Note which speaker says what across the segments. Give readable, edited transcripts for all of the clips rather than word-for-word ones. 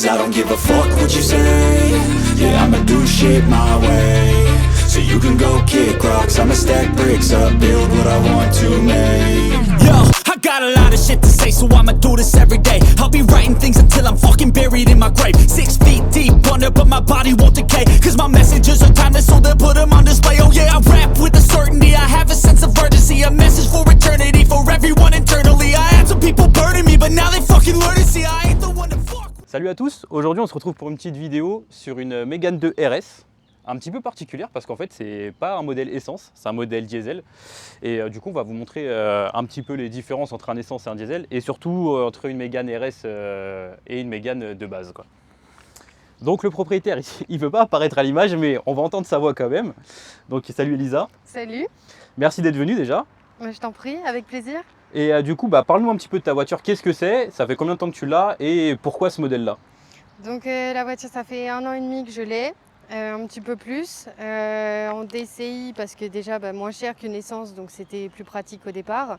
Speaker 1: Cause I don't give a fuck what you say. Yeah, I'ma do shit my way. So you can go kick rocks, I'ma stack bricks up, build what I want to make. Yo, I got a lot of shit to say, so I'ma do this every day. I'll be writing things until I'm fucking buried in my grave. 6 feet deep under, but my body won't decay. Cause my messages are timeless, so they'll put them on display. Oh yeah, I rap with a certainty, I have a sense of urgency. A message for eternity, for everyone internally. I had some people burning me, but now they fucking learn to see I ain't the one to fuck.
Speaker 2: Salut à tous, aujourd'hui on se retrouve pour une petite vidéo sur une Mégane 2 RS. Un petit peu particulière parce qu'en fait c'est pas un modèle essence, c'est un modèle diesel et du coup on va vous montrer un petit peu les différences entre un essence et un diesel et surtout entre une Mégane RS et une Mégane de base quoi. Donc le propriétaire il veut pas apparaître à l'image mais on va entendre sa voix quand même. Donc salut Elisa.
Speaker 3: Salut.
Speaker 2: Merci d'être venue déjà.
Speaker 3: Je t'en prie, avec plaisir.
Speaker 2: Et du coup parle-nous un petit peu de ta voiture, qu'est-ce que c'est, ça fait combien de temps que tu l'as et pourquoi ce modèle là?
Speaker 3: Donc la voiture ça fait 1 an et demi que je l'ai. Un petit peu plus en DCI parce que déjà moins cher qu'une essence, donc c'était plus pratique au départ.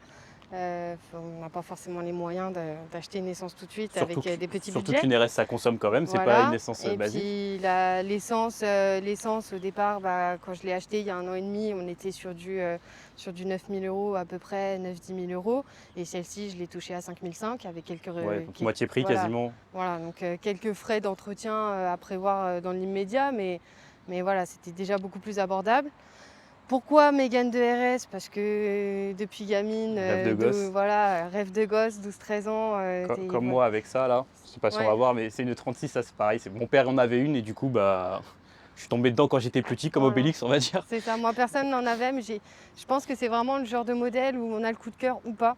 Speaker 3: On n'a pas forcément les moyens d'acheter une essence tout de suite avec des petits budgets.
Speaker 2: Surtout qu'une RS ça consomme quand même, c'est
Speaker 3: voilà.
Speaker 2: pas une essence basique.
Speaker 3: Et puis l'essence au départ, quand je l'ai acheté il y a 1 an et demi, on était sur du 9 000 € à peu près, 9-10 000 €. Et celle-ci, je l'ai touchée à 5 500 avec quelques...
Speaker 2: donc moitié prix
Speaker 3: voilà.
Speaker 2: quasiment.
Speaker 3: Voilà, donc quelques frais d'entretien à prévoir dans l'immédiat, mais voilà, c'était déjà beaucoup plus abordable. Pourquoi Mégane 2 RS? Parce que depuis gamine,
Speaker 2: rêve de gosse.
Speaker 3: Voilà, rêve de gosse, 12-13 ans.
Speaker 2: Comme moi avec ça là, je sais pas si on va voir, mais c'est une 36, ça c'est pareil. Mon père en avait une et du coup je suis tombé dedans quand j'étais petit, comme
Speaker 3: voilà.
Speaker 2: Obélix on va dire.
Speaker 3: C'est ça, moi personne n'en avait, mais je pense que c'est vraiment le genre de modèle où on a le coup de cœur ou pas.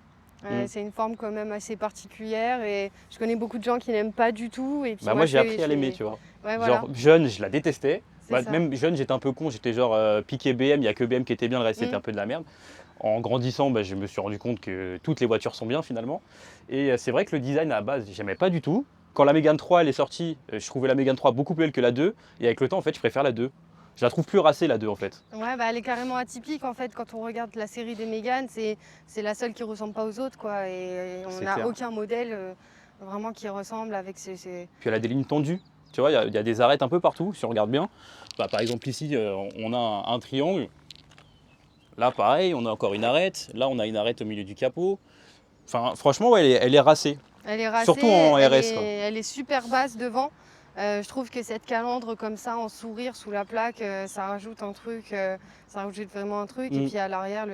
Speaker 3: C'est une forme quand même assez particulière et je connais beaucoup de gens qui n'aiment pas du tout. Et puis
Speaker 2: moi j'ai appris à l'aimer, tu vois.
Speaker 3: Ouais, voilà.
Speaker 2: Genre jeune, je la détestais. Même jeune, j'étais un peu con, j'étais genre piqué BM, il n'y a que BM qui était bien, le reste c'était un peu de la merde. En grandissant, je me suis rendu compte que toutes les voitures sont bien finalement. Et c'est vrai que le design à la base, j'aimais pas du tout. Quand la Mégane 3 elle est sortie, je trouvais la Mégane 3 beaucoup plus belle que la 2. Et avec le temps, en fait, je préfère la 2. Je la trouve plus racée la 2 en fait.
Speaker 3: Ouais, elle est carrément atypique en fait. Quand on regarde la série des Mégane, c'est la seule qui ressemble pas aux autres quoi. Et on n'a aucun modèle vraiment qui ressemble avec ces...
Speaker 2: Puis elle a des lignes tendues. Tu vois, il y a des arêtes un peu partout, si on regarde bien. Par exemple ici, on a un triangle. Là pareil, on a encore une arête. Là on a une arête au milieu du capot. Enfin franchement, ouais, elle est racée.
Speaker 3: Elle est racée,
Speaker 2: surtout en RS.
Speaker 3: Elle est super basse devant. Je trouve que cette calandre comme ça en sourire sous la plaque, ça rajoute un truc, ça rajoute vraiment un truc. Et puis à l'arrière,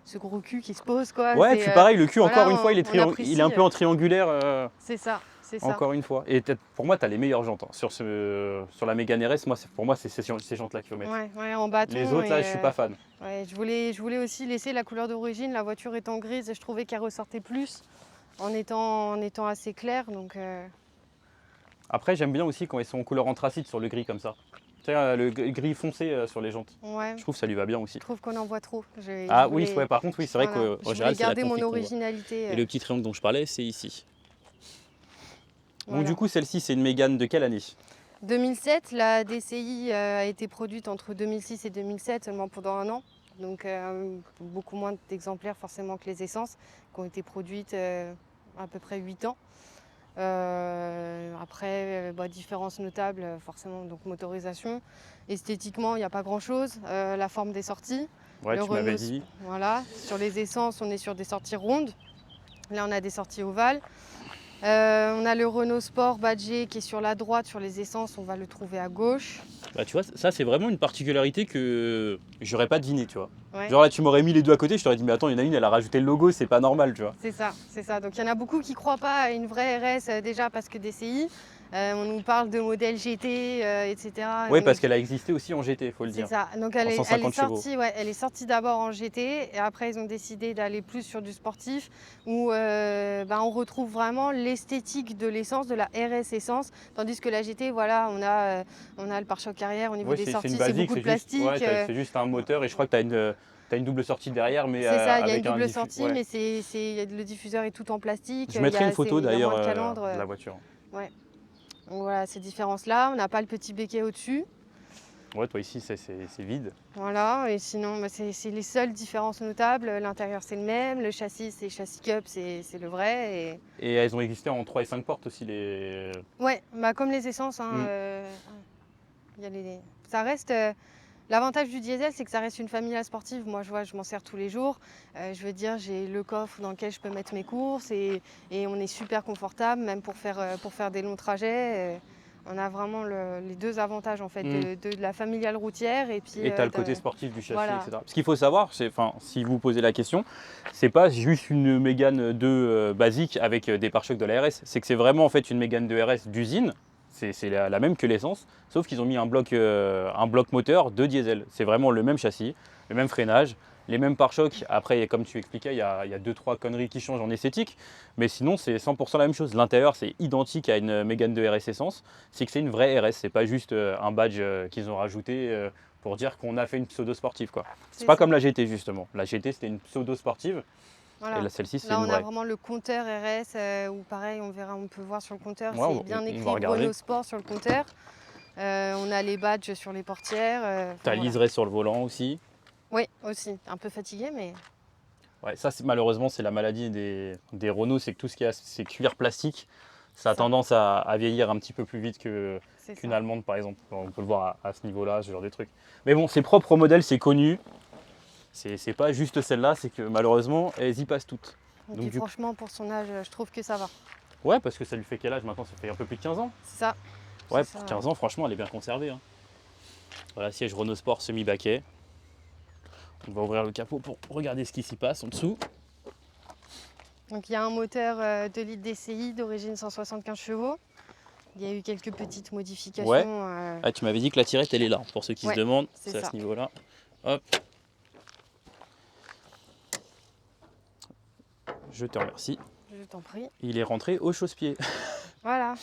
Speaker 3: ce gros cul qui se pose quoi.
Speaker 2: Ouais, puis pareil, le cul encore une fois, il est un peu en
Speaker 3: triangulaire.
Speaker 2: triangulaire.
Speaker 3: C'est ça.
Speaker 2: Encore une fois. Et pour moi, tu as les meilleures jantes. Sur la Mégane RS, pour moi, c'est ces jantes-là qu'il faut mettre.
Speaker 3: Ouais, en bâton.
Speaker 2: Les autres, là, je suis pas fan.
Speaker 3: Ouais, je voulais aussi laisser la couleur d'origine, la voiture étant grise, et je trouvais qu'elle ressortait plus en étant assez claire. Donc,
Speaker 2: Après, j'aime bien aussi quand ils sont en couleur anthracite sur le gris comme ça. Tu sais, le gris foncé sur les jantes.
Speaker 3: Ouais.
Speaker 2: Je trouve que ça lui va bien aussi.
Speaker 3: Je trouve qu'on en voit trop.
Speaker 2: Oui, par contre, oui, c'est vrai
Speaker 3: voilà.
Speaker 2: qu'en général, c'est la
Speaker 3: garder mon
Speaker 2: config
Speaker 3: originalité.
Speaker 2: Et le petit triangle dont je parlais, c'est ici.
Speaker 3: Voilà.
Speaker 2: Donc du coup, celle-ci, c'est une Mégane de quelle année?
Speaker 3: 2007, la DCI a été produite entre 2006 et 2007, seulement pendant 1 an. Donc beaucoup moins d'exemplaires forcément que les essences, qui ont été produites à peu près 8 ans. Après, différences notables, forcément, donc motorisation. Esthétiquement, il n'y a pas grand-chose. La forme des sorties.
Speaker 2: Ouais, tu m'avais dit.
Speaker 3: Voilà. Sur les essences, on est sur des sorties rondes. Là, on a des sorties ovales. On a le Renault Sport badgé qui est sur la droite, sur les essences, on va le trouver à gauche.
Speaker 2: Tu vois, ça c'est vraiment une particularité que j'aurais pas deviné, tu vois.
Speaker 3: Ouais.
Speaker 2: Genre là, tu m'aurais mis les deux à côté, je t'aurais dit, mais attends, il y en a une, elle a rajouté le logo, c'est pas normal, tu vois.
Speaker 3: C'est ça. Donc il y en a beaucoup qui croient pas à une vraie RS déjà parce que DCI. On nous parle de modèle GT, etc.
Speaker 2: Oui, parce qu'elle a existé aussi en GT, il faut le dire.
Speaker 3: C'est ça. Donc elle est sortie d'abord en GT et après ils ont décidé d'aller plus sur du sportif où on retrouve vraiment l'esthétique de l'essence, de la RS essence, tandis que la GT, voilà, on a le pare-choc arrière au niveau des sorties, c'est beaucoup de plastique.
Speaker 2: C'est juste un moteur et je crois que tu as une double sortie derrière, mais
Speaker 3: c'est ça, il y a une double
Speaker 2: avec
Speaker 3: sortie, mais le diffuseur est tout en plastique.
Speaker 2: Je mettrai une photo d'ailleurs de la voiture.
Speaker 3: Ouais. Donc voilà, ces différences-là. On n'a pas le petit béquet au-dessus.
Speaker 2: Ouais, toi ici, c'est vide.
Speaker 3: Voilà, et sinon, bah, c'est les seules différences notables. L'intérieur, c'est le même. Le châssis, c'est châssis cup, c'est le vrai.
Speaker 2: Et elles ont existé en 3 et 5 portes aussi, les...
Speaker 3: Ouais, bah, comme les essences, hein, y a ça reste... L'avantage du diesel, c'est que ça reste une familiale sportive. Moi, je m'en sers tous les jours. Je veux dire, j'ai le coffre dans lequel je peux mettre mes courses et on est super confortable, même pour faire des longs trajets. On a vraiment les deux avantages en fait, de la familiale routière et puis.
Speaker 2: Et tu as le côté sportif du châssis,
Speaker 3: voilà.
Speaker 2: etc. Ce qu'il faut savoir, si vous posez la question, c'est pas juste une Mégane 2 basique avec des pare-chocs de la RS, c'est que c'est vraiment en fait une Mégane 2 RS d'usine. C'est la même que l'essence, sauf qu'ils ont mis un bloc moteur de diesel. C'est vraiment le même châssis, le même freinage, les mêmes pare-chocs. Après, comme tu expliquais, il y a 2-3 conneries qui changent en esthétique, mais sinon c'est 100% la même chose. L'intérieur c'est identique à une Mégane 2 RS essence, c'est que c'est une vraie RS, c'est pas juste un badge qu'ils ont rajouté pour dire qu'on a fait une pseudo sportive, quoi. C'est pas comme la GT justement. La GT c'était une pseudo sportive.
Speaker 3: Voilà.
Speaker 2: Et là, celle-ci, c'est
Speaker 3: là,
Speaker 2: une
Speaker 3: on
Speaker 2: vraie.
Speaker 3: a vraiment le compteur RS, où pareil, on peut voir sur le compteur,
Speaker 2: Ouais,
Speaker 3: c'est bien écrit
Speaker 2: va regarder.
Speaker 3: Renault Sport sur le compteur. On a les badges sur les portières.
Speaker 2: T'as liseré sur le volant aussi.
Speaker 3: Oui, aussi. Un peu fatigué, mais...
Speaker 2: Ouais, ça, malheureusement, c'est la maladie des Renault, c'est que tout ce qui est cuir plastique, ça a tendance à vieillir un petit peu plus vite qu'une allemande, par exemple. On peut le voir à ce niveau-là, ce genre de trucs. Mais bon, c'est propre au modèle, c'est connu. C'est pas juste celle-là, c'est que malheureusement, elles y passent toutes.
Speaker 3: Donc, franchement, pour son âge, je trouve que ça va.
Speaker 2: Ouais, parce que ça lui fait quel âge maintenant? Ça fait un peu plus de 15 ans.
Speaker 3: C'est ça.
Speaker 2: Ouais, pour 15 ans, franchement, elle est bien conservée. Hein. Voilà, siège Renault Sport semi-baquet. On va ouvrir le capot pour regarder ce qui s'y passe en dessous.
Speaker 3: Donc il y a un moteur 2 litres DCI d'origine 175 chevaux. Il y a eu quelques petites modifications.
Speaker 2: Ouais. Ah, tu m'avais dit que la tirette, elle est là. Pour ceux qui se demandent, c'est à ce niveau-là. Hop. Je te remercie.
Speaker 3: Je t'en prie.
Speaker 2: Il est rentré au chausse-pied.
Speaker 3: Voilà.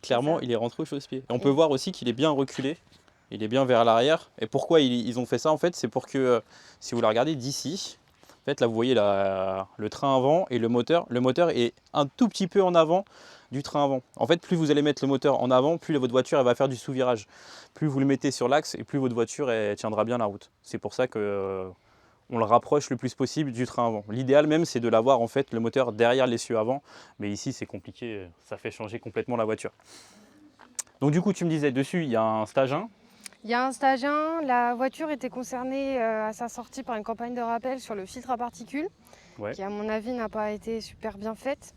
Speaker 2: Clairement, il est rentré au chausse-pied. Et on peut voir aussi qu'il est bien reculé. Il est bien vers l'arrière. Et pourquoi ils ont fait ça en fait? C'est pour que, si vous la regardez d'ici, en fait là vous voyez le train avant et le moteur. Le moteur est un tout petit peu en avant du train avant. En fait, plus vous allez mettre le moteur en avant, plus votre voiture elle va faire du sous-virage. Plus vous le mettez sur l'axe et plus votre voiture elle tiendra bien la route. C'est pour ça que on le rapproche le plus possible du train avant. L'idéal même c'est de l'avoir en fait le moteur derrière l'essieu avant, mais ici c'est compliqué, ça fait changer complètement la voiture. Donc du coup tu me disais dessus il y a un stage 1.
Speaker 3: Il y a un stage 1, la voiture était concernée à sa sortie par une campagne de rappel sur le filtre à particules, qui à mon avis n'a pas été super bien faite.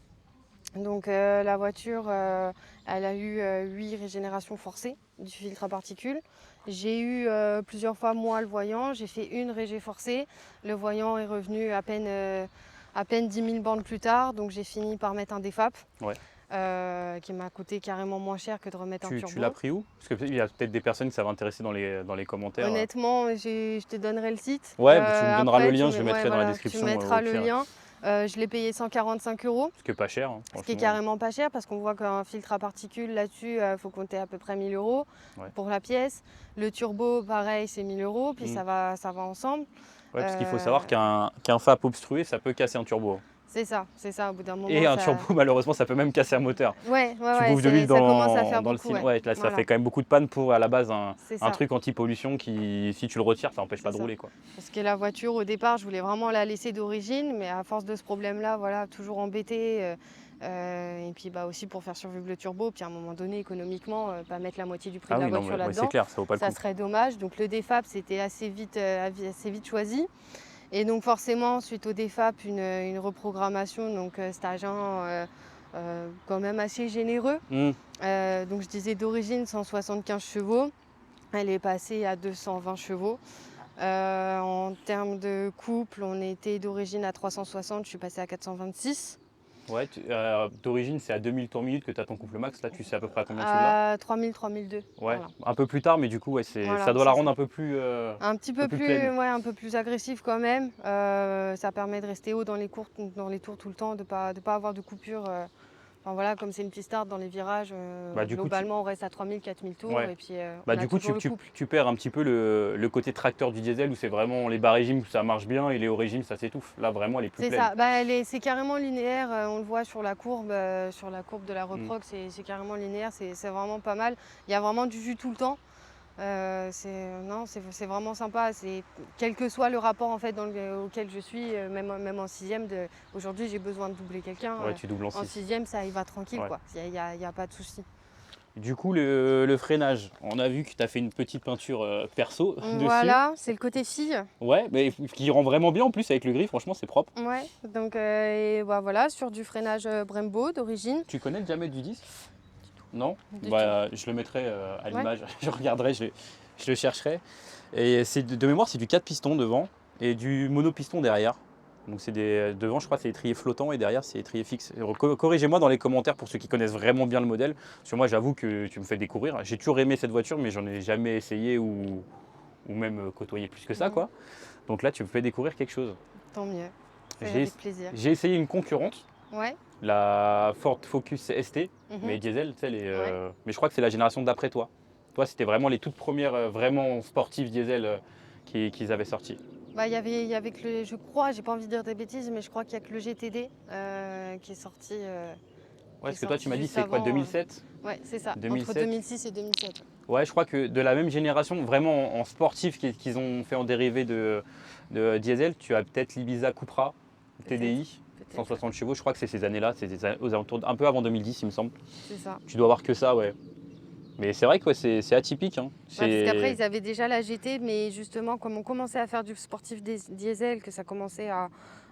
Speaker 3: Donc la voiture, elle a eu 8 régénérations forcées du filtre à particules. J'ai eu plusieurs fois moi le voyant, j'ai fait une régé forcée. Le voyant est revenu à peine 10 000 bornes plus tard, donc j'ai fini par mettre un DFAP. Qui m'a coûté carrément moins cher que de remettre un turbo.
Speaker 2: Tu l'as pris où? Parce qu'il y a peut-être des personnes qui ça va intéresser dans les commentaires.
Speaker 3: Honnêtement, je te donnerai le site.
Speaker 2: Ouais, tu me donneras le lien, je le mettrai dans la description.
Speaker 3: Tu mettras le lien. Je l'ai payé 145 €.
Speaker 2: Ce qui est pas cher. Hein,
Speaker 3: ce qui est carrément pas cher parce qu'on voit qu'un filtre à particules là-dessus, il faut compter à peu près 1 000 € pour la pièce. Le turbo, pareil, c'est 1 000 €, puis ça va ensemble.
Speaker 2: Ouais, parce qu'il faut savoir qu'un FAP obstrué, ça peut casser un turbo.
Speaker 3: C'est ça, au bout d'un moment.
Speaker 2: Et un turbo, malheureusement, ça peut même casser un moteur.
Speaker 3: Tu
Speaker 2: bouffes de l'huile dans le cylindre.
Speaker 3: Ouais,
Speaker 2: là, ça fait quand même beaucoup de panne pour, à la base, un truc anti-pollution qui, si tu le retires, ça n'empêche pas de rouler. Quoi.
Speaker 3: Parce que la voiture, au départ, je voulais vraiment la laisser d'origine, mais à force de ce problème-là, voilà, toujours embêté. Et puis aussi pour faire survivre le turbo, puis à un moment donné, économiquement, pas mettre la moitié du prix de la voiture là-dedans.
Speaker 2: C'est clair, ça vaut pas le coup.
Speaker 3: Ça serait dommage. Donc le DFAP, c'était assez vite choisi. Et donc forcément, suite au DFAP, une reprogrammation, donc stage 1 quand même assez généreux. Donc je disais d'origine 175 chevaux, elle est passée à 220 chevaux. En termes de couple, on était d'origine à 360, je suis passée à 426.
Speaker 2: Ouais, d'origine, c'est à 2000 tours minute que tu as ton couple max. Là, tu sais à peu près à combien tu l'as?
Speaker 3: 3000, 3002.
Speaker 2: Ouais,
Speaker 3: voilà.
Speaker 2: Un peu plus tard, mais du coup, ça doit la rendre un peu plus.
Speaker 3: Un peu plus agressif quand même. Ça permet de rester haut dans les tours tout le temps, de pas avoir de coupure. Comme c'est une piste start dans les virages, globalement on reste à 3000, 4000 tours.
Speaker 2: Ouais.
Speaker 3: Et puis,
Speaker 2: du coup, tu perds un petit peu le côté tracteur du diesel où c'est vraiment les bas régimes où ça marche bien et les hauts régimes ça s'étouffe. Là, vraiment, elle est plus pleine.
Speaker 3: C'est ça, c'est carrément linéaire. On le voit sur la courbe de la reprog, c'est carrément linéaire. C'est vraiment pas mal. Il y a vraiment du jus tout le temps. C'est vraiment sympa. Quel que soit le rapport en fait, auquel je suis, même en 6e, aujourd'hui j'ai besoin de doubler quelqu'un.
Speaker 2: Ouais, tu doubles en
Speaker 3: 6e, ça y va tranquille,
Speaker 2: ouais.
Speaker 3: quoi. Il n'y a pas de souci.
Speaker 2: Du coup, le freinage, on a vu que tu as fait une petite peinture perso dessus.
Speaker 3: Voilà, c'est le côté fille.
Speaker 2: Ouais, mais qui rend vraiment bien en plus avec le gris, franchement, c'est propre.
Speaker 3: Ouais, donc et voilà, sur du freinage Brembo d'origine.
Speaker 2: Tu connais le diamètre du disque? Non?
Speaker 3: Du
Speaker 2: Je le mettrai à l'image, je regarderai, je le chercherai. Et de mémoire, c'est du 4 pistons devant et du monopiston derrière. Donc devant, je crois, c'est étrier flottant et derrière, c'est étrier fixe. Corrigez-moi dans les commentaires pour ceux qui connaissent vraiment bien le modèle. Parce que moi, j'avoue que tu me fais découvrir. J'ai toujours aimé cette voiture, mais j'en ai jamais essayé ou même côtoyé plus que ça, quoi. Donc là, tu me fais découvrir quelque chose.
Speaker 3: Tant mieux. Avec plaisir.
Speaker 2: J'ai essayé une concurrente.
Speaker 3: Ouais.
Speaker 2: La Ford Focus ST, mais diesel, tu sais, mais je crois que c'est la génération d'après toi. Toi, c'était vraiment les toutes premières vraiment sportives diesel qu'ils avaient sorties.
Speaker 3: Il y avait que je crois, j'ai pas envie de dire des bêtises, mais je crois qu'il y a que le GTD qui est sorti.
Speaker 2: Ouais, parce que toi, tu m'as dit, c'est quoi, 2007?
Speaker 3: Ouais, c'est ça,
Speaker 2: 2007.
Speaker 3: entre 2006 et 2007.
Speaker 2: Ouais, je crois que de la même génération, vraiment en sportif qu'ils ont fait en dérivé de diesel, tu as peut-être l'Ibiza Cupra TDI. 160 chevaux, je crois que c'est ces années-là, c'est aux alentours un peu avant 2010, il me semble.
Speaker 3: C'est ça.
Speaker 2: Tu dois avoir que ça, ouais. Mais c'est vrai que c'est atypique. Hein.
Speaker 3: Parce qu'après, ils avaient déjà la GT, mais justement, comme on commençait à faire du sportif diesel, que ça commençait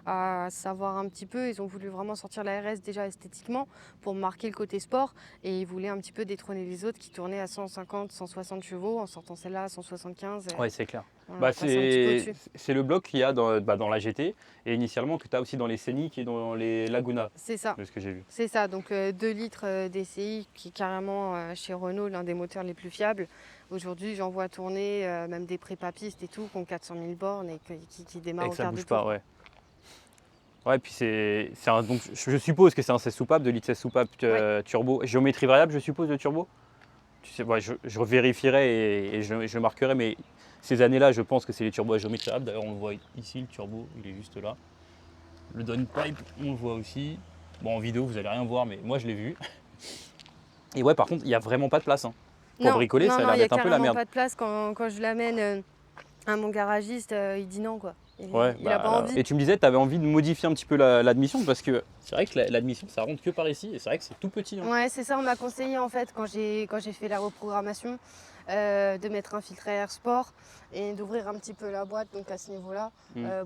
Speaker 3: à savoir un petit peu, ils ont voulu vraiment sortir la RS déjà esthétiquement pour marquer le côté sport. Et ils voulaient un petit peu détrôner les autres qui tournaient à 150, 160 chevaux en sortant celle-là à 175.
Speaker 2: Ouais, c'est clair.
Speaker 3: Voilà,
Speaker 2: c'est le bloc qu'il y a dans la GT et initialement que tu as aussi dans les Scénic et dans les Laguna.
Speaker 3: C'est ça.
Speaker 2: De ce que j'ai vu.
Speaker 3: C'est ça, donc 2 litres DCI qui est carrément chez Renault l'un des moteurs les plus fiables. Aujourd'hui, j'en vois tourner même des prépapistes et tout qui ont 400 000 bornes et qui démarrent au quart de tour.
Speaker 2: Ça bouge pas, ouais. Ouais, puis donc je suppose que c'est un 16 soupape, 2 litres 16 soupape turbo. Géométrie variable, je suppose, de turbo. Tu sais, ouais, je vérifierai et je marquerai, mais ces années-là, je pense que c'est les turbos à géométrie variable. D'ailleurs, on le voit ici, le turbo, il est juste là. Le downpipe, on le voit aussi. Bon, en vidéo, vous allez rien voir, mais moi, je l'ai vu. Et ouais, par contre, il n'y a vraiment pas de place. Hein. Pour bricoler, ça a l'air d'être un peu la merde.
Speaker 3: Il n'y a pas de place quand je l'amène à mon garagiste, il dit non, quoi. Il n'a pas envie.
Speaker 2: Et tu me disais que tu avais envie de modifier un petit peu l'admission parce que c'est vrai que l'admission ça rentre que par ici et c'est vrai que c'est tout petit. Hein.
Speaker 3: Ouais, c'est ça, on m'a conseillé en fait quand j'ai fait la reprogrammation de mettre un filtre à air sport et d'ouvrir un petit peu la boîte, donc à ce niveau-là.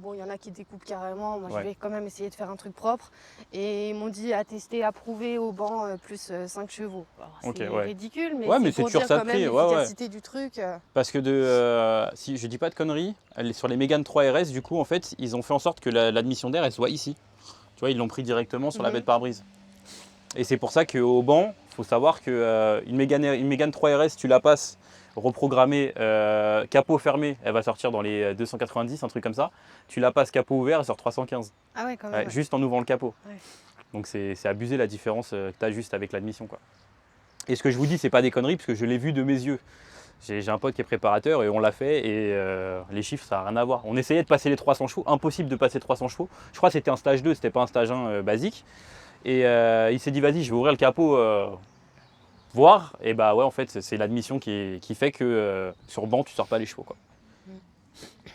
Speaker 3: Bon, il y en a qui découpent carrément, moi je vais quand même essayer de faire un truc propre et ils m'ont dit à tester, à prouver au banc plus 5 chevaux. C'est ridicule, mais c'est pour dire quand même l'efficacité du truc.
Speaker 2: Parce que si je dis pas de conneries, sur les Mégane 3 RS, du coup, en fait, ils ont fait en sorte que l'admission d'air elle soit ici. Tu vois, ils l'ont pris directement sur la baie de pare-brise. Et c'est pour ça qu'au banc, il faut savoir qu'une Mégane 3 RS, tu la passes reprogrammée, capot fermé, elle va sortir dans les 290, un truc comme ça. Tu la passes capot ouvert, elle sort 315.
Speaker 3: Ah ouais, quand même.
Speaker 2: Ouais, juste en ouvrant le capot.
Speaker 3: Ouais.
Speaker 2: Donc c'est abusé la différence que tu as juste avec l'admission, quoi. Et ce que je vous dis, c'est pas des conneries, parce que je l'ai vu de mes yeux. J'ai un pote qui est préparateur et on l'a fait et les chiffres ça n'a rien à voir. On essayait de passer les 300 chevaux, impossible de passer 300 chevaux. Je crois que c'était un stage 2, c'était pas un stage 1 basique. Et il s'est dit vas-y je vais ouvrir le capot, voir. Et bah ouais en fait c'est l'admission qui fait que sur banc tu sors pas les chevaux quoi.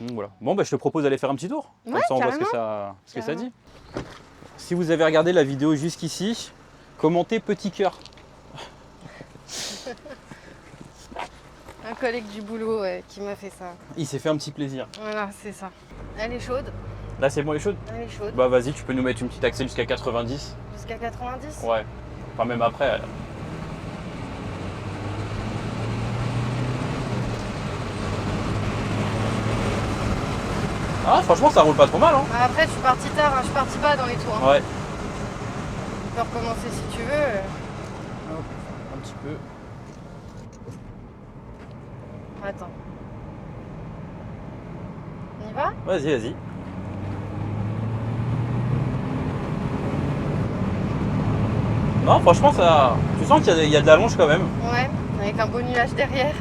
Speaker 2: Donc, voilà. Bon bah je te propose d'aller faire un petit tour. Comme ça on voit ce que ça dit. Si vous avez regardé la vidéo jusqu'ici, commentez petit cœur.
Speaker 3: Un collègue du boulot qui m'a fait ça.
Speaker 2: Il s'est fait un petit plaisir.
Speaker 3: Voilà, c'est ça. Elle est chaude.
Speaker 2: Là, c'est bon, elle est chaude?
Speaker 3: Elle est chaude.
Speaker 2: Bah, vas-y, tu peux nous mettre une petite accès jusqu'à 90.
Speaker 3: Jusqu'à 90?
Speaker 2: Ouais. Enfin, même après. Ah, franchement, ça roule pas trop mal. Hein.
Speaker 3: Après, je suis parti tard, je suis parti bas dans les tours. Hein.
Speaker 2: Ouais.
Speaker 3: Tu peux recommencer si tu veux.
Speaker 2: Hop, un petit peu.
Speaker 3: Attends. On y va?
Speaker 2: Vas-y. Non, franchement, ça. Tu sens qu'il y a de la longe quand même.
Speaker 3: Ouais, avec un beau nuage derrière.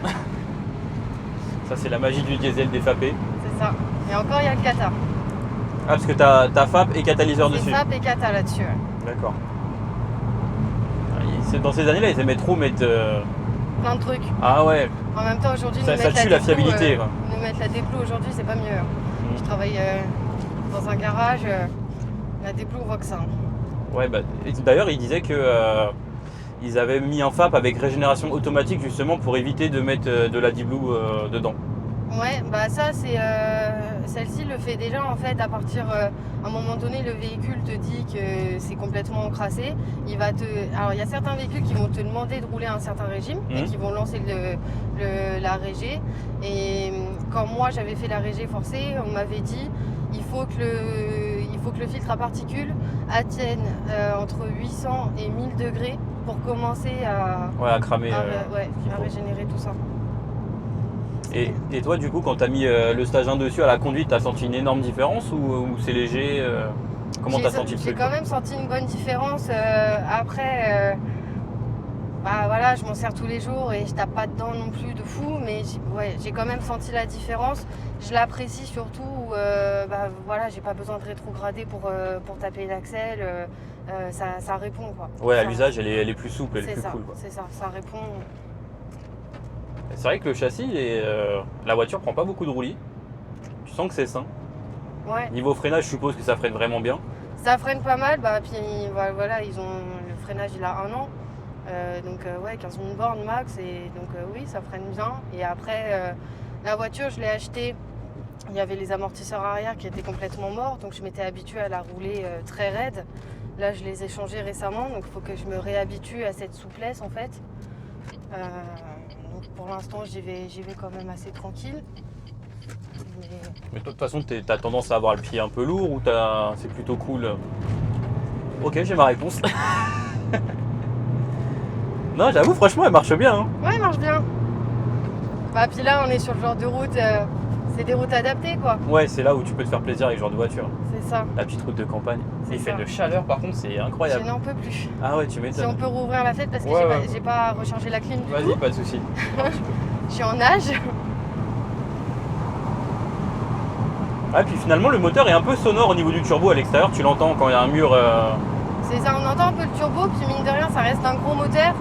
Speaker 2: Ça, c'est la magie du diesel défapé.
Speaker 3: C'est ça. Et encore, il y a le cata.
Speaker 2: Ah, parce que t'as FAP et catalyseur dessus.
Speaker 3: FAP et cata là-dessus. Ouais.
Speaker 2: D'accord. Dans ces années-là, ils aimaient trop mettre
Speaker 3: plein de trucs.
Speaker 2: Ah ouais.
Speaker 3: En même temps, aujourd'hui,
Speaker 2: ça tue la fiabilité.
Speaker 3: Nous mettre la déplo aujourd'hui, c'est pas mieux. Je travaille dans un garage, la déplo, on voit que ça.
Speaker 2: Ouais, bah, d'ailleurs, il disait que ils avaient mis un FAP avec régénération automatique justement pour éviter de mettre de la deep blue dedans.
Speaker 3: Ouais, bah ça c'est celle-ci le fait déjà en fait à partir à un moment donné le véhicule te dit que c'est complètement encrassé. Alors il y a certains véhicules qui vont te demander de rouler un certain régime et qui vont lancer la régé. Et quand moi j'avais fait la régé forcée, on m'avait dit il faut que le filtre à particules atteigne entre 800 et 1000 degrés pour commencer à
Speaker 2: cramer,
Speaker 3: à régénérer tout ça.
Speaker 2: Et toi, du coup, quand tu as mis le stage 1 dessus à la conduite, tu as senti une énorme différence ou c'est léger Comment tu as senti le truc?
Speaker 3: J'ai quand même senti une bonne différence. Après, bah, voilà, je m'en sers tous les jours et je tape pas dedans non plus de fou, mais j'ai quand même senti la différence. Je l'apprécie surtout. Bah, voilà, j'ai pas besoin de rétrograder pour taper l'axel. Ça répond, quoi.
Speaker 2: Ouais, à l'usage, elle est plus souple, elle est plus cool.
Speaker 3: C'est ça, ça répond.
Speaker 2: C'est vrai que le châssis, la voiture prend pas beaucoup de roulis. Tu sens que c'est sain.
Speaker 3: Ouais.
Speaker 2: Niveau freinage, je suppose que ça freine vraiment bien.
Speaker 3: Ça freine pas mal, bah, puis voilà, le freinage il a 1 an. Donc ouais, 15 000 bornes max, et donc oui, ça freine bien. Et après, la voiture, je l'ai achetée, il y avait les amortisseurs arrière qui étaient complètement morts, donc je m'étais habituée à la rouler très raide. Là, je les ai changés récemment, donc il faut que je me réhabitue à cette souplesse en fait. Donc pour l'instant, j'y vais quand même assez tranquille.
Speaker 2: Mais de toute façon, t'as tendance à avoir le pied un peu lourd ou c'est plutôt cool? Ok, j'ai ma réponse. Non, j'avoue, franchement, elle marche bien. Hein.
Speaker 3: Ouais, elle marche bien. Bah, puis là, on est sur le genre de route, c'est des routes adaptées, quoi.
Speaker 2: Ouais, c'est là où tu peux te faire plaisir avec ce genre de voiture.
Speaker 3: C'est ça.
Speaker 2: La petite route de campagne. Il fait de chaleur, par contre, c'est
Speaker 3: Je
Speaker 2: incroyable.
Speaker 3: n'en peux plus.
Speaker 2: Ah ouais, tu m'étonnes.
Speaker 3: Si on peut rouvrir la fenêtre parce que j'ai pas rechargé la clim du tout.
Speaker 2: Vas-y, pas de soucis.
Speaker 3: Je suis en nage.
Speaker 2: Ouais, puis finalement, le moteur est un peu sonore au niveau du turbo à l'extérieur. Tu l'entends quand il y a un mur.
Speaker 3: C'est ça, on entend un peu le turbo, puis mine de rien, ça reste un gros moteur.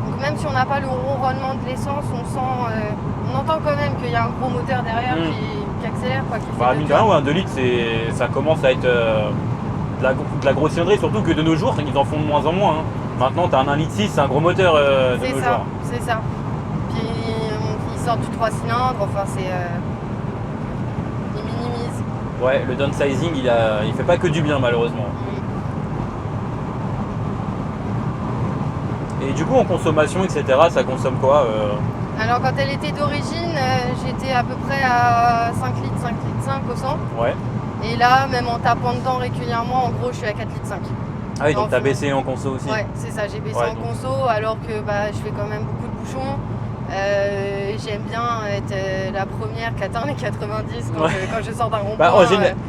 Speaker 3: Donc même si on n'a pas le ronronnement de l'essence, on entend quand même qu'il y a un gros moteur derrière qui accélère. Quoi, qui
Speaker 2: mine de rien, un 2 litres, ça commence à être de la grosse cylindrée, surtout que de nos jours, ils en font de moins en moins. Hein. Maintenant, tu as un 1,6 litre, c'est un gros moteur de nos jours.
Speaker 3: C'est ça. Puis ils sortent du 3 cylindres, enfin ils minimisent.
Speaker 2: Ouais, le downsizing, il fait pas que du bien malheureusement. Et du coup, en consommation, etc., ça consomme quoi
Speaker 3: Alors, quand elle était d'origine, j'étais à peu près à 5 litres au 100.
Speaker 2: Ouais.
Speaker 3: Et là, même en tapant dedans régulièrement, en gros, je suis à 4 litres 5.
Speaker 2: Ah oui, donc t'as baissé en conso aussi.
Speaker 3: Ouais, c'est ça, j'ai baissé en conso, alors que je fais quand même beaucoup de bouchons. J'aime bien être la première qui atteint les 90 quand je sors d'un rond-point.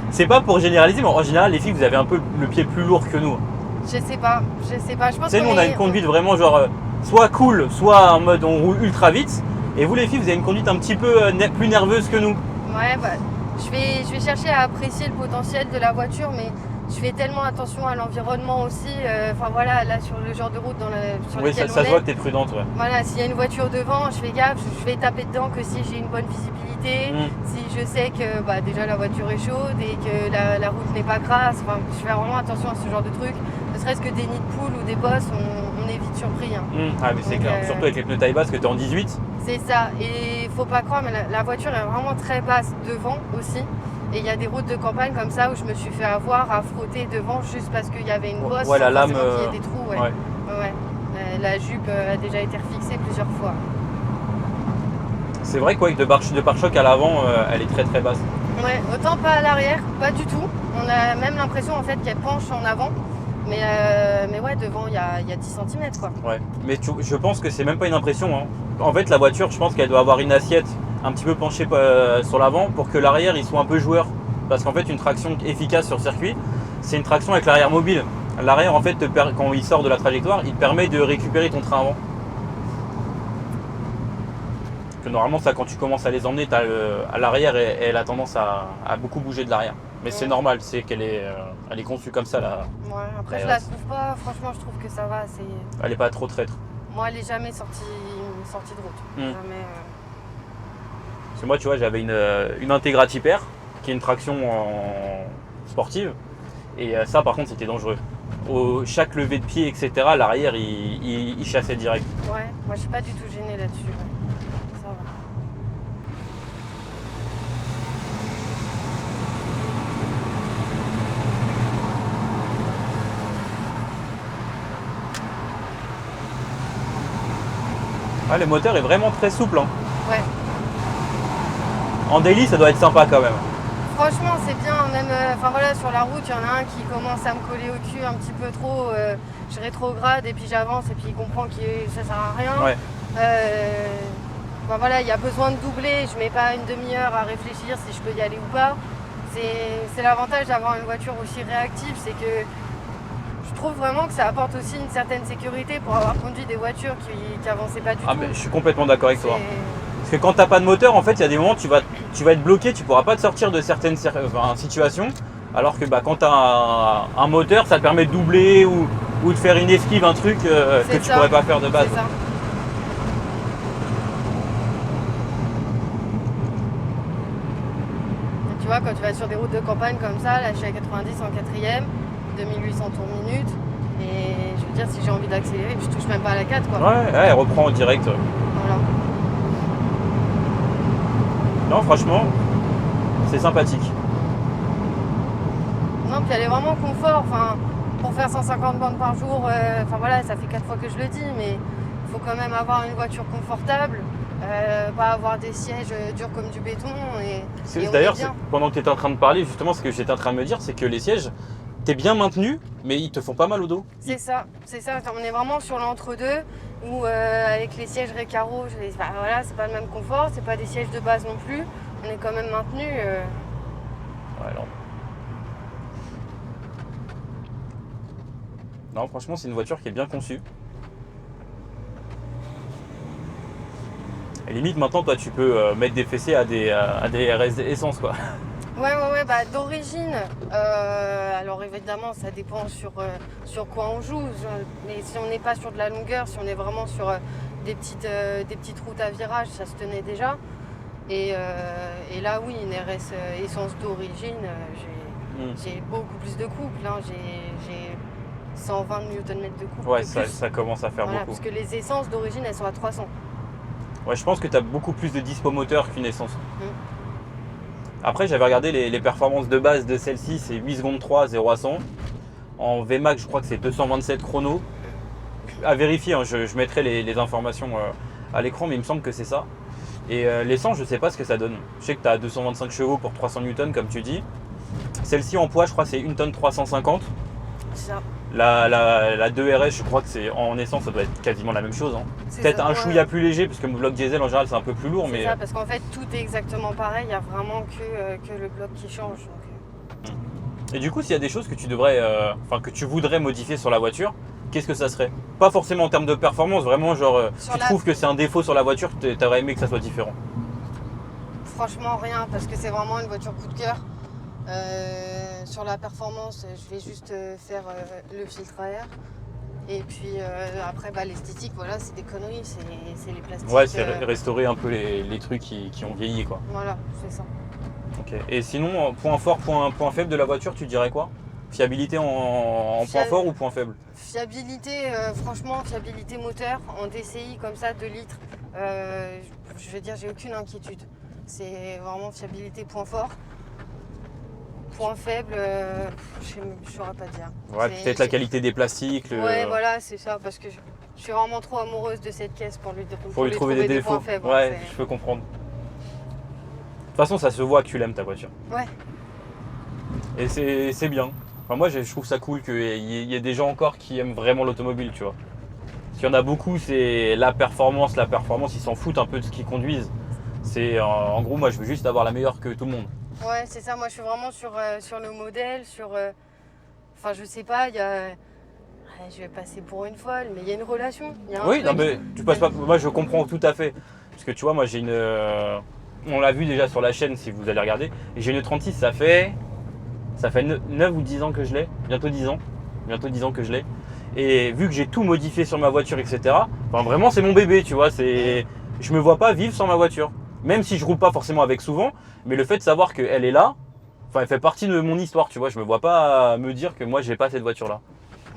Speaker 2: C'est pas pour généraliser, mais en général, les filles, vous avez un peu le pied plus lourd que nous.
Speaker 3: Je sais pas. Je pense que
Speaker 2: nous, on a une conduite vraiment genre soit cool, soit en mode on roule ultra vite. Et vous, les filles, vous avez une conduite un petit peu plus nerveuse que nous.
Speaker 3: Ouais, je vais chercher à apprécier le potentiel de la voiture, mais je fais tellement attention à l'environnement aussi. Enfin voilà, là sur le genre de route sur lequel
Speaker 2: ça se voit que tu es prudente. Ouais.
Speaker 3: Voilà, s'il y a une voiture devant, je fais gaffe, je vais taper dedans que si j'ai une bonne visibilité, si je sais que déjà la voiture est chaude et que la route n'est pas grasse. Enfin, je fais vraiment attention à ce genre de trucs. Ne serait-ce que des nids de poules ou des bosses, on est vite surpris. Hein.
Speaker 2: Ah mais c'est clair, surtout avec les pneus taille basse que tu es en 18.
Speaker 3: C'est ça, et faut pas croire, mais la voiture est vraiment très basse devant aussi. Et il y a des routes de campagne comme ça où je me suis fait avoir à frotter devant juste parce qu'il y avait une bosse.
Speaker 2: Ouais, la lame.
Speaker 3: Qu'il y ait des trous, ouais. La jupe a déjà été refixée plusieurs fois.
Speaker 2: C'est vrai qu'avec de pare-choc à l'avant, elle est très très basse.
Speaker 3: Ouais, autant pas à l'arrière, pas du tout. On a même l'impression en fait qu'elle penche en avant. Mais ouais, devant, il y a 10 cm quoi.
Speaker 2: Ouais, mais je pense que c'est même pas une impression. Hein. En fait, la voiture, je pense qu'elle doit avoir une assiette un petit peu penchée sur l'avant pour que l'arrière, il soit un peu joueur. Parce qu'en fait, une traction efficace sur circuit, c'est une traction avec l'arrière mobile. L'arrière, en fait, quand il sort de la trajectoire, il te permet de récupérer ton train avant. Que normalement, ça, quand tu commences à les emmener, à l'arrière, elle a tendance à beaucoup bouger de l'arrière. Mais c'est normal, c'est qu'elle est conçue comme ça là.
Speaker 3: Ouais, après je la trouve pas, franchement je trouve que ça va.
Speaker 2: Elle est pas trop traître.
Speaker 3: Moi elle est jamais sortie sorties de route. Jamais,
Speaker 2: Parce que moi, tu vois, j'avais une Integra Type-R qui est une traction sportive. Et ça, par contre, c'était dangereux. Chaque levée de pied, etc., l'arrière, il chassait direct.
Speaker 3: Ouais, moi, je suis pas du tout gênée là-dessus. Ouais. Ça va.
Speaker 2: Ah, le moteur est vraiment très souple. Hein.
Speaker 3: Ouais.
Speaker 2: En daily, ça doit être sympa quand même.
Speaker 3: Franchement, c'est bien. Même voilà, sur la route, il y en a un qui commence à me coller au cul un petit peu trop. Je rétrograde et puis j'avance et puis il comprend que ça sert à rien.
Speaker 2: Ouais.
Speaker 3: Voilà, il y a besoin de doubler. Je mets pas une demi-heure à réfléchir si je peux y aller ou pas. C'est l'avantage d'avoir une voiture aussi réactive, c'est que je trouve vraiment que ça apporte aussi une certaine sécurité pour avoir conduit des voitures qui avançaient pas du tout.
Speaker 2: Mais je suis complètement d'accord avec toi. Parce que quand t'as pas de moteur, en fait, il y a des moments où tu vas être bloqué, tu pourras pas te sortir de certaines situations. Alors que quand t'as un moteur, ça te permet de doubler ou de faire une esquive, un truc que tu pourrais pas faire de base.
Speaker 3: C'est ça. Et tu vois, quand tu vas sur des routes de campagne comme ça, là je suis à 90 en 4ème, 2800 tours minute. Et je veux dire, si j'ai envie d'accélérer, je touche même pas à la 4 quoi.
Speaker 2: Ouais, elle reprend en direct.
Speaker 3: Voilà.
Speaker 2: Non, franchement, c'est sympathique.
Speaker 3: Non, puis elle est vraiment confort. Enfin, pour faire 150 bornes par jour, voilà, ça fait 4 fois que je le dis, mais il faut quand même avoir une voiture confortable, pas avoir des sièges durs comme du béton.
Speaker 2: D'ailleurs, pendant que tu étais en train de parler, justement, ce que j'étais en train de me dire, c'est que les sièges, t'es bien maintenu, mais ils te font pas mal au dos.
Speaker 3: C'est ça. On est vraiment sur l'entre-deux, où avec les sièges Recaro, voilà, c'est pas le même confort, c'est pas des sièges de base non plus. On est quand même maintenu.
Speaker 2: Ouais, non, franchement, c'est une voiture qui est bien conçue. Et limite, maintenant, toi, tu peux mettre des fessées à des RS essence, quoi.
Speaker 3: Ouais, d'origine. Alors évidemment, ça dépend sur quoi on joue. Mais si on n'est pas sur de la longueur, si on est vraiment sur des petites routes à virage, ça se tenait déjà. Et là, oui, une RS essence d'origine, j'ai beaucoup plus de couple. Hein. J'ai 120 Nm de couple.
Speaker 2: Ouais, ça commence à faire beaucoup.
Speaker 3: Parce que les essences d'origine, elles sont à 300.
Speaker 2: Ouais, je pense que tu as beaucoup plus de dispo moteur qu'une essence. Après, j'avais regardé les performances de base de celle-ci, c'est 8 secondes 3, 0 à 100. En VMAX, je crois que c'est 227 chrono. À vérifier, hein, je mettrai les informations à l'écran, mais il me semble que c'est ça. Et l'essence, je sais pas ce que ça donne. Je sais que tu as 225 chevaux pour 300 Newton, comme tu dis. Celle-ci en poids, je crois, c'est 1 tonne 350.
Speaker 3: C'est ça.
Speaker 2: La 2RS, je crois que c'est en essence, ça doit être quasiment la même chose. Hein. Peut-être un chouïa plus léger, parce que le bloc diesel en général c'est un peu plus lourd.
Speaker 3: C'est ça, parce qu'en fait tout est exactement pareil, il n'y a vraiment que le bloc qui change. Donc.
Speaker 2: Et du coup, s'il y a des choses que tu devrais, que tu voudrais modifier sur la voiture, qu'est-ce que ça serait? Pas forcément en termes de performance, vraiment genre tu trouves que c'est un défaut sur la voiture, tu aurais aimé que ça soit différent?
Speaker 3: Franchement rien, parce que c'est vraiment une voiture coup de cœur. Sur la performance, je vais juste faire le filtre à air. Et puis après, l'esthétique, voilà, c'est des conneries, c'est les plastiques.
Speaker 2: Ouais, c'est restaurer un peu les trucs qui ont vieilli, quoi.
Speaker 3: Voilà, c'est ça.
Speaker 2: Ok. Et sinon, point fort, point faible de la voiture, tu dirais quoi? Fiabilité en point fort ou point faible?
Speaker 3: Fiabilité, franchement, fiabilité moteur, en DCI comme ça, 2 litres, je veux dire, j'ai aucune inquiétude. C'est vraiment fiabilité point fort. Point faible, je ne saurais pas dire.
Speaker 2: Ouais, peut-être la qualité des plastiques.
Speaker 3: Ouais, voilà, c'est ça, parce que je suis vraiment trop amoureuse de cette caisse pour lui
Speaker 2: trouver des défauts.
Speaker 3: Points faibles.
Speaker 2: Ouais, je peux comprendre. De toute façon, ça se voit que tu l'aimes ta voiture.
Speaker 3: Ouais.
Speaker 2: Et c'est bien. Enfin, moi, je trouve ça cool qu'il y ait des gens encore qui aiment vraiment l'automobile, tu vois. S'il y en a beaucoup, c'est la performance, ils s'en foutent un peu de ce qu'ils conduisent. C'est en gros, moi, je veux juste avoir la meilleure que tout le monde.
Speaker 3: Ouais, c'est ça. Moi, je suis vraiment sur le modèle, enfin, je sais pas, je vais passer pour une folle, mais il y a une relation.
Speaker 2: Oui, non, mais tu passes pas. Moi, je comprends tout à fait. Parce que tu vois, moi, j'ai une. On l'a vu déjà sur la chaîne si vous allez regarder. Et j'ai une 36, ça fait 9 ou 10 ans que je l'ai. Bientôt 10 ans que je l'ai. Et vu que j'ai tout modifié sur ma voiture, etc. Enfin, vraiment, c'est mon bébé, tu vois. Je me vois pas vivre sans ma voiture. Même si je roule pas forcément avec souvent, mais le fait de savoir qu'elle est là, enfin, elle fait partie de mon histoire, tu vois. Je me vois pas me dire que moi, j'ai pas cette voiture-là.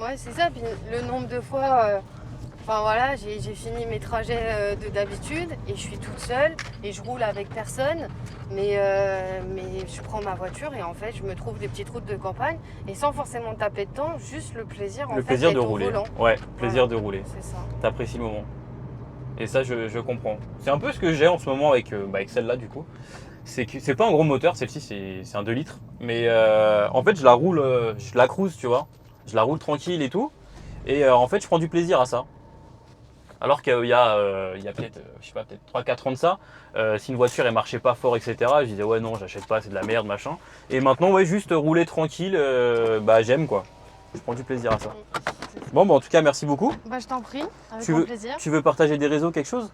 Speaker 3: Ouais, c'est ça. Puis le nombre de fois, enfin voilà, j'ai fini mes trajets d'habitude et je suis toute seule et je roule avec personne. Mais je prends ma voiture et en fait, je me trouve des petites routes de campagne et sans forcément taper de temps, juste le plaisir
Speaker 2: Le plaisir de
Speaker 3: d'être au
Speaker 2: rouler.
Speaker 3: volant.
Speaker 2: Ouais, plaisir
Speaker 3: Voilà,
Speaker 2: de rouler.
Speaker 3: c'est ça.
Speaker 2: T'apprécies le moment. Et ça, je comprends. C'est un peu ce que j'ai en ce moment avec celle-là, du coup. C'est que c'est pas un gros moteur, celle-ci, c'est un 2 litres. Mais en fait, je la roule, je la cruise, tu vois. Je la roule tranquille et tout. Et en fait, je prends du plaisir à ça. Alors qu'il y a peut-être, je sais pas, peut-être 3-4 ans de ça, si une voiture elle marchait pas fort, etc., je disais ouais non, j'achète pas, c'est de la merde, machin. Et maintenant, ouais, juste rouler tranquille, j'aime quoi. Je prends du plaisir à ça. Bon, en tout cas, merci beaucoup.
Speaker 3: Bah, je t'en prie, avec
Speaker 2: Tu
Speaker 3: grand
Speaker 2: veux,
Speaker 3: plaisir.
Speaker 2: tu veux partager des réseaux, quelque chose?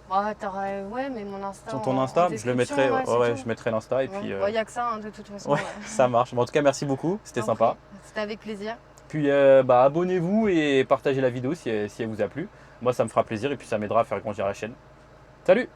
Speaker 3: Bah, ouais, mais mon Insta.
Speaker 2: Sur ton
Speaker 3: en
Speaker 2: Insta, je le
Speaker 3: description,
Speaker 2: mettrai,
Speaker 3: c'est tout.
Speaker 2: je mettrai l'Insta et
Speaker 3: Ouais.
Speaker 2: puis.
Speaker 3: Bon, y a que ça, hein, de toute façon.
Speaker 2: Ouais, ça marche. Bon, en tout cas, merci beaucoup, c'était
Speaker 3: Je t'en
Speaker 2: sympa.
Speaker 3: prie. C'était avec plaisir.
Speaker 2: Puis abonnez-vous et partagez la vidéo si elle vous a plu. Moi, ça me fera plaisir et puis ça m'aidera à faire grandir la chaîne. Salut!